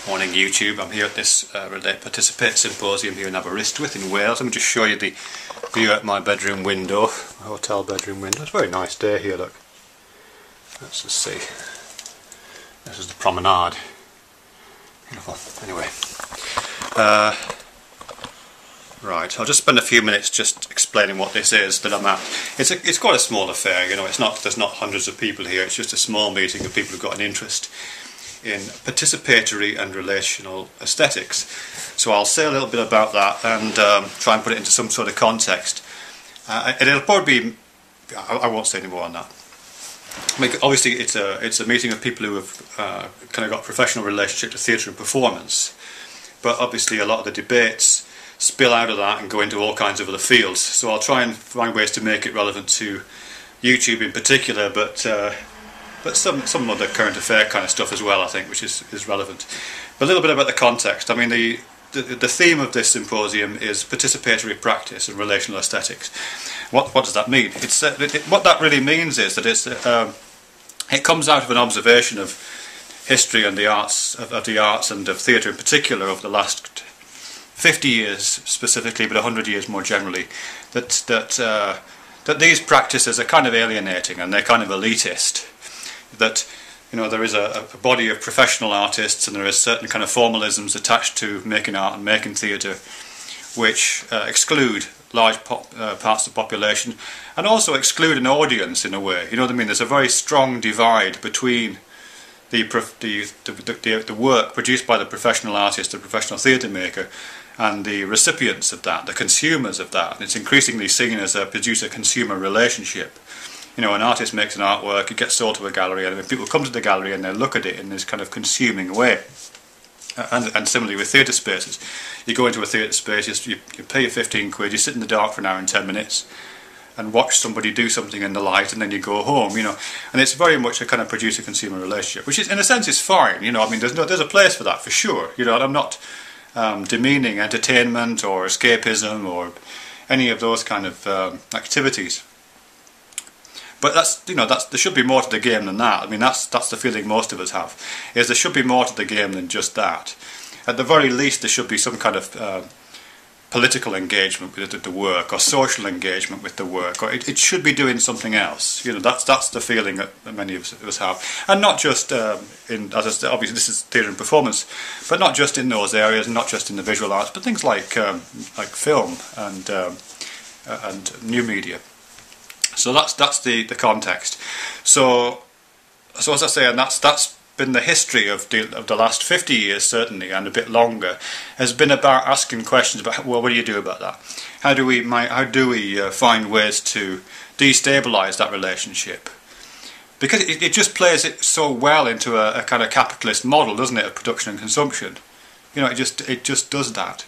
Morning YouTube. I'm here at this Relpart3 symposium here in Aberystwyth in Wales. Let me just show you the view out my bedroom window, my hotel bedroom window. It's a very nice day here, look. Let's just see. This is the promenade. Beautiful. Anyway. Right, I'll just spend a few minutes just explaining what this is that I'm at. It's quite a small affair, you know, there's not hundreds of people here, it's just a small meeting of people who've got an interest in participatory and relational aesthetics. So I'll say a little bit about that and try and put it into some sort of context. And it'll probably be, I won't say any more on that. I mean, obviously it's a meeting of people who have kind of got a professional relationship to theatre and performance, but obviously a lot of the debates spill out of that and go into all kinds of other fields. So I'll try and find ways to make it relevant to YouTube in particular, but some other current affair kind of stuff as well, I think, which is relevant. But a little bit about the context. I mean, the theme of this symposium is participatory practice and relational aesthetics. What does that mean? What that really means is that it comes out of an observation of history and the arts, of the arts and of theatre in particular over the last 50 years specifically, but 100 years more generally, that these practices are kind of alienating and they're kind of elitist. That, you know, there is a body of professional artists and there is certain kind of formalisms attached to making art and making theatre which exclude large parts of the population and also exclude an audience in a way. You know what I mean? There's a very strong divide between the work produced by the professional artist, the professional theatre maker, and the recipients of that, the consumers of that. And it's increasingly seen as a producer-consumer relationship. You know, an artist makes an artwork, it gets sold to a gallery, and when people come to the gallery and they look at it in this kind of consuming way. And similarly with theatre spaces. You go into a theatre space, you pay your 15 quid, you sit in the dark for an hour and 10 minutes and watch somebody do something in the light, and then you go home, you know. And it's very much a kind of producer-consumer relationship, which is, in a sense, is fine, you know. I mean, there's a place for that, for sure. You know, I'm not demeaning entertainment or escapism or any of those kind of activities. But there should be more to the game than that. I mean, that's the feeling most of us have, is there should be more to the game than just that. At the very least, there should be some kind of political engagement with the work, or social engagement with the work, or it should be doing something else. You know, that's the feeling that many of us have, and not just in, as I said, obviously this is theatre and performance, but not just in those areas, and not just in the visual arts, but things like film and new media. So that's the context. So as I say, and that's been the history of the last 50 years certainly, and a bit longer, has been about asking questions about, well, what do you do about that? How do we find ways to destabilise that relationship? Because it just plays it so well into a kind of capitalist model, doesn't it, of production and consumption? You know, it just does that.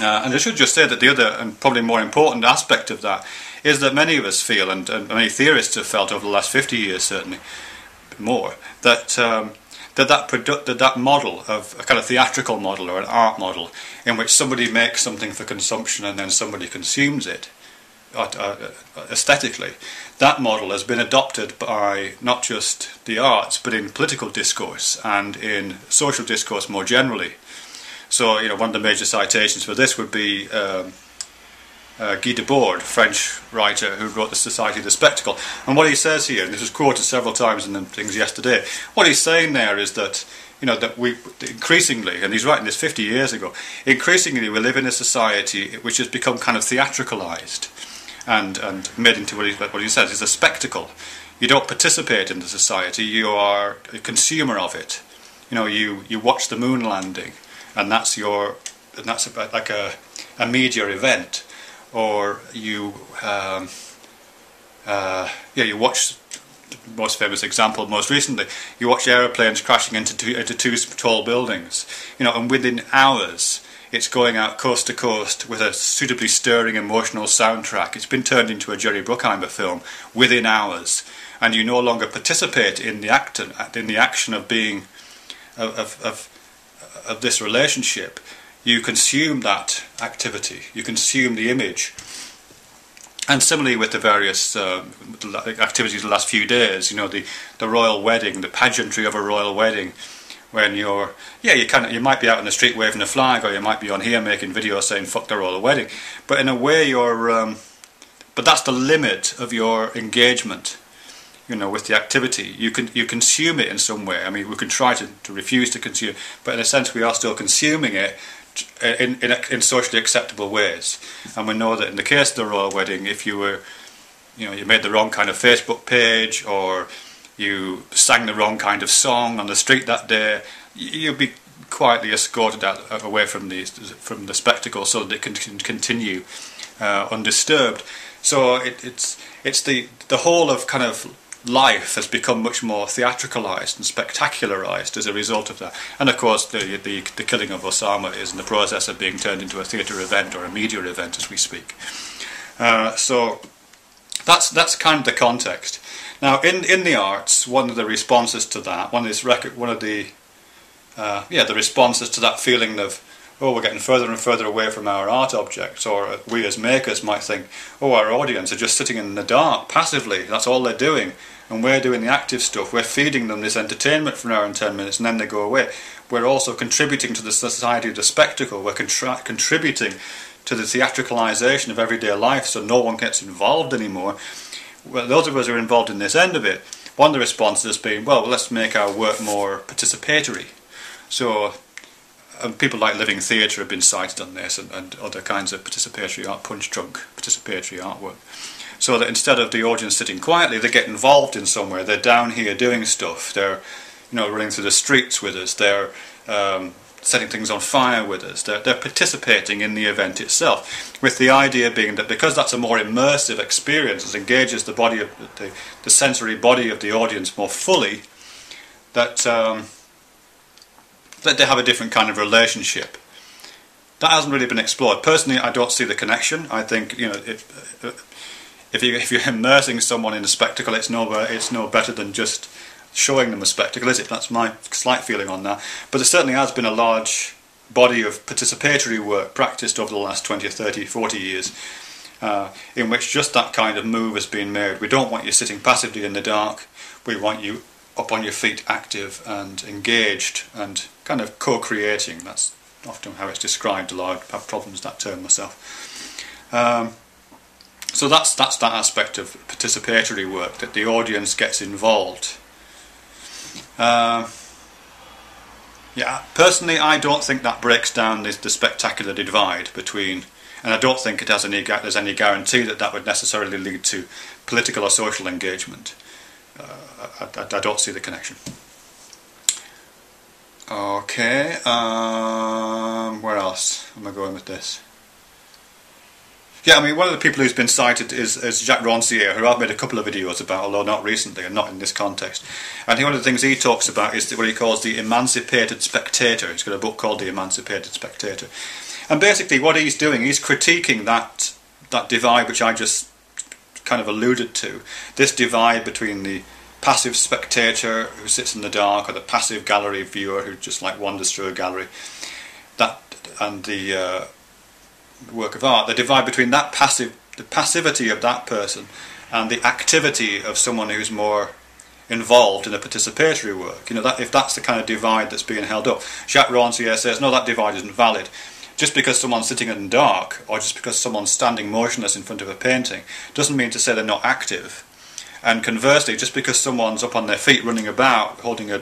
And I should just say that the other and probably more important aspect of that is that many of us feel, and many theorists have felt over the last 50 years certainly, more, that that model of a kind of theatrical model or an art model in which somebody makes something for consumption and then somebody consumes it aesthetically, that model has been adopted by not just the arts but in political discourse and in social discourse more generally. So, you know, one of the major citations for this would be Guy Debord, French writer who wrote The Society of the Spectacle. And what he says here, and this was quoted several times in the things yesterday, what he's saying there is that, you know, that we increasingly, and he's writing this 50 years ago, increasingly we live in a society which has become kind of theatricalised and made into what he says is a spectacle. You don't participate in the society, you are a consumer of it. You know, you watch the moon landing, and that's about like a media event. Or you watch the most famous example most recently. You watch aeroplanes crashing into two tall buildings, you know, and within hours it's going out coast to coast with a suitably stirring emotional soundtrack. It's been turned into a Jerry Bruckheimer film within hours, and you no longer participate in the action of being of this relationship. You consume that activity, you consume the image. And similarly with the various activities of the last few days, you know, the royal wedding, the pageantry of a royal wedding, when you're, yeah, you might be out in the street waving a flag, or you might be on here making videos saying fuck the royal wedding, but in a way you're, but that's the limit of your engagement, you know, with the activity. You consume it in some way. I mean, we can try to refuse to consume, but in a sense we are still consuming it in socially acceptable ways. And we know that in the case of the royal wedding, if you were, you know, you made the wrong kind of Facebook page, or you sang the wrong kind of song on the street that day, you'll be quietly escorted out, away from the spectacle, so that it can continue undisturbed. So it's the whole of kind of life has become much more theatricalized and spectacularized as a result of that. And of course the killing of Osama is in the process of being turned into a theatre event or a media event as we speak. So that's kind of the context. Now in the arts, one of the responses to that, the responses to that feeling of, oh, we're getting further and further away from our art objects, or we as makers might think, oh, our audience are just sitting in the dark passively, that's all they're doing, and we're doing the active stuff, we're feeding them this entertainment for an hour and 10 minutes and then they go away. We're also contributing to the society of the spectacle, we're contributing to the theatricalization of everyday life, so no one gets involved anymore. Well, those of us who are involved in this end of it, one of the responses has been, well, let's make our work more participatory. So people like Living Theatre have been cited on this, and other kinds of participatory art, punch-drunk participatory artwork. So that instead of the audience sitting quietly, they get involved in somewhere. They're down here doing stuff. They're, you know, running through the streets with us. They're setting things on fire with us. They're participating in the event itself, with the idea being that because that's a more immersive experience, it engages the body of the sensory body of the audience more fully, that that they have a different kind of relationship. That hasn't really been explored. Personally, I don't see the connection. I think, you know, if you're immersing someone in a spectacle, it's no better than just showing them a spectacle, is it? That's my slight feeling on that. But there certainly has been a large body of participatory work practiced over the last 20 or 30, 40 years, in which just that kind of move has been made. We don't want you sitting passively in the dark. We want you up on your feet, active and engaged and kind of co-creating. That's often how it's described, although I have problems with that term myself. So that's that aspect of participatory work, that the audience gets involved. Yeah, personally I don't think that breaks down the spectacular divide between, and I don't think there's any guarantee that would necessarily lead to political or social engagement. I don't see the connection. Okay, where else am I going with this? Yeah, I mean, one of the people who's been cited is Jacques Rancière, who I've made a couple of videos about, although not recently and not in this context. And one of the things he talks about is what he calls the emancipated spectator. He's got a book called The Emancipated Spectator. And basically what he's doing, he's critiquing that divide which I just kind of alluded to. This divide between the passive spectator who sits in the dark, or the passive gallery viewer who just like wanders through a gallery, and the work of art, the divide between the passivity of that person and the activity of someone who's more involved in a participatory work. You know, that if that's the kind of divide that's being held up, Jacques Rancière says, no, that divide isn't valid. Just because someone's sitting in the dark, or just because someone's standing motionless in front of a painting, doesn't mean to say they're not active. And conversely, just because someone's up on their feet running about holding a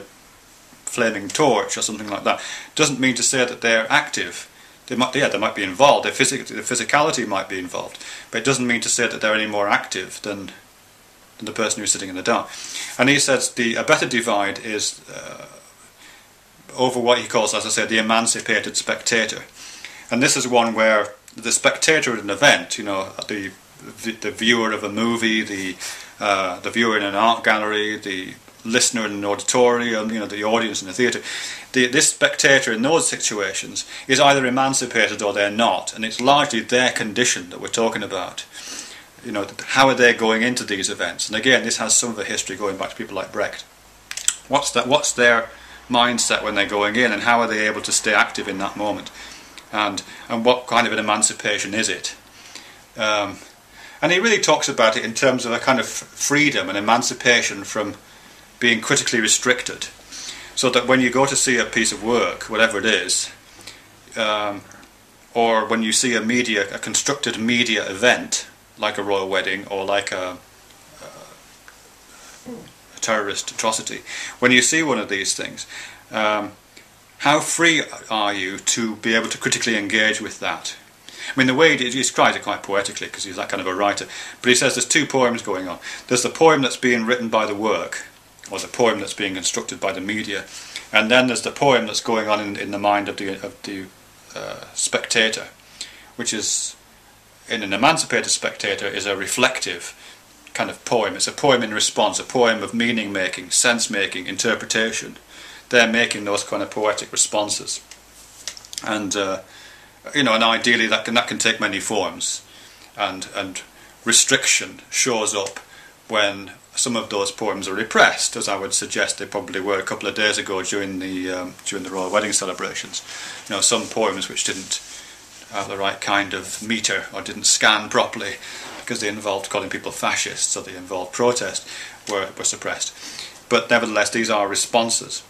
flaming torch or something like that, doesn't mean to say that they're active. They might be involved, their physicality might be involved, but it doesn't mean to say that they're any more active than the person who's sitting in the dark. And he says a better divide is over what he calls, as I said, the emancipated spectator. And this is one where the spectator at an event, you know, the viewer of a movie, the viewer in an art gallery, the listener in an auditorium, you know, the audience in the theatre, this spectator in those situations is either emancipated or they're not, and it's largely their condition that we're talking about. You know, how are they going into these events? And again, this has some of the history going back to people like Brecht. What's their mindset when they're going in, and how are they able to stay active in that moment? And what kind of an emancipation is it? And he really talks about it in terms of a kind of freedom and emancipation from being critically restricted. so that when you go to see a piece of work, whatever it is, or when you see a constructed media event, like a royal wedding or like a terrorist atrocity, when you see one of these things, how free are you to be able to critically engage with that? I mean, the way he describes it quite poetically, because he's that kind of a writer, but he says there's two poems going on. There's the poem that's being written by the work, or the poem that's being constructed by the media, and then there's the poem that's going on in the mind of the spectator, which is, in an emancipated spectator, is a reflective kind of poem. It's a poem in response, a poem of meaning making, sense making, interpretation. They're making those kind of poetic responses, and and ideally that can take many forms, and restriction shows up when some of those poems are repressed, as I would suggest they probably were a couple of days ago during the royal wedding celebrations. Some poems which didn't have the right kind of metre or didn't scan properly because they involved calling people fascists or they involved protest were suppressed. But nevertheless, these are responses.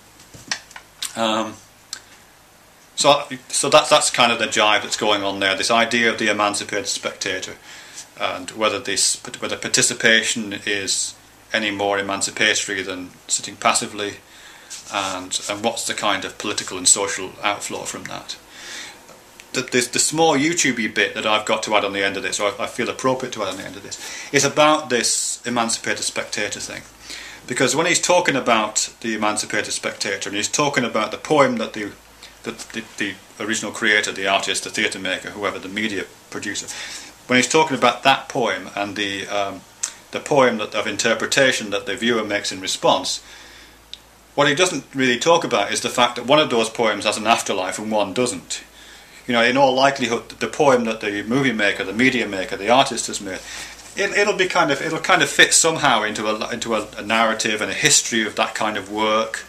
So that's kind of the jive that's going on there. This idea of the emancipated spectator, and whether participation is any more emancipatory than sitting passively, and what's the kind of political and social outflow from that. The small YouTube-y bit that I've got to add on the end of this, or I feel appropriate to add on the end of this, is about this emancipated spectator thing. Because when he's talking about the emancipated spectator, and he's talking about the poem that the original creator, the artist, the theatre maker, whoever, the media producer, when he's talking about that poem and the poem of interpretation that the viewer makes in response, what he doesn't really talk about is the fact that one of those poems has an afterlife and one doesn't. In all likelihood, the poem that the movie maker, the media maker, the artist has made, it'll kind of fit somehow into a narrative and a history of that kind of work.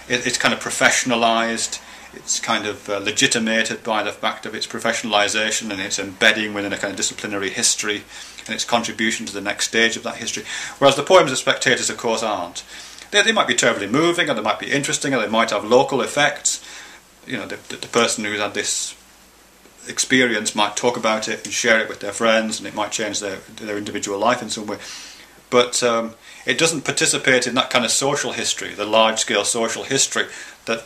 It's kind of professionalised. It's kind of legitimated by the fact of its professionalisation and its embedding within a kind of disciplinary history and its contribution to the next stage of that history. Whereas the poems of spectators, of course, aren't. They might be terribly moving, or they might be interesting, or they might have local effects. The person who's had this experience might talk about it and share it with their friends, and it might change their individual life in some way. But it doesn't participate in that kind of social history, the large-scale social history that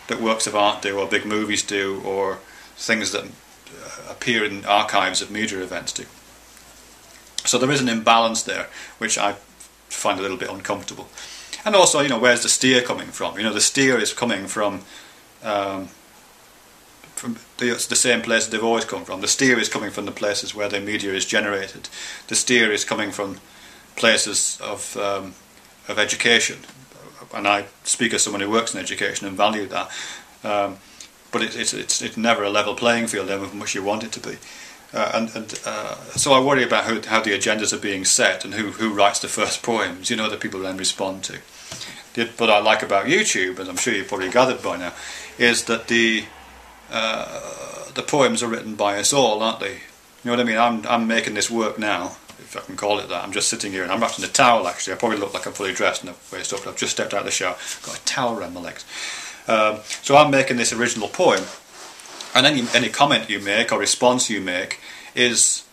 that works of art do, or big movies do, or things that appear in archives of media events do. So there is an imbalance there, which I find a little bit uncomfortable. And also, where's the steer coming from? The steer is coming from the same places they've always come from. The steer is coming from the places where the media is generated. The steer is coming from places of education, and I speak as someone who works in education and value that. But it's never a level playing field, ever much you want it to be. So I worry about how the agendas are being set and who writes the first poems, that people then respond to. What I like about YouTube, and I'm sure you've probably gathered by now, is that the poems are written by us all, aren't they? You know what I mean? I'm making this work now, if I can call it that. I'm just sitting here and I'm wrapped in a towel, actually. I probably look like I'm fully dressed in a way stuff, but I've just stepped out of the shower, got a towel around my legs. So I'm making this original poem, and any comment you make or response you make is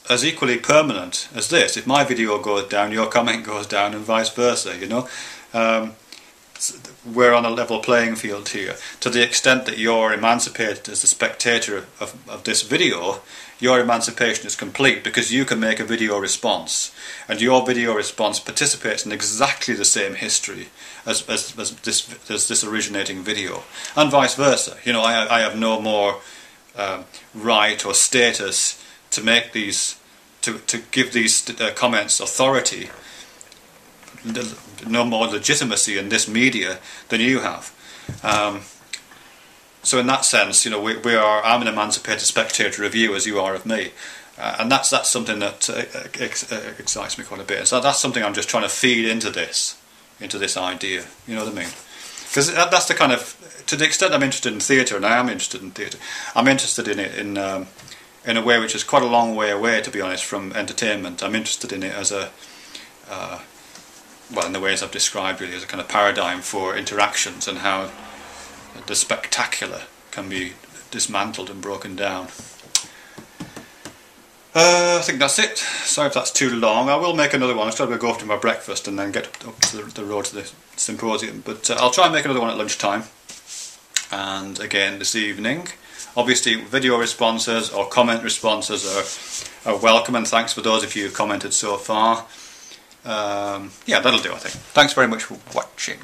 as equally permanent as this. If my video goes down, your comment goes down, and vice versa, We're on a level playing field here. To the extent that you're emancipated as a spectator of this video, your emancipation is complete because you can make a video response, and your video response participates in exactly the same history as this originating video, and vice versa. I have no more right or status to make these, to give these comments authority, no more legitimacy in this media than you have. So in that sense, I'm an emancipated spectator of you as you are of me, and that's something that excites me quite a bit. And so that's something I'm just trying to feed into this idea. You know what I mean? Because that's the kind of, to the extent I'm interested in theatre, and I am interested in theatre, I'm interested in it in a way which is quite a long way away, to be honest, from entertainment. I'm interested in it as well, in the ways I've described, really, as a kind of paradigm for interactions and how the spectacular can be dismantled and broken down. I think that's it. Sorry if that's too long. I will make another one. I'll try to go off to my breakfast and then get up to the road to the symposium. But I'll try and make another one at lunchtime. And again this evening. Obviously video responses or comment responses are welcome, and thanks for those of you who've commented so far. Yeah, that'll do, I think. Thanks very much for watching.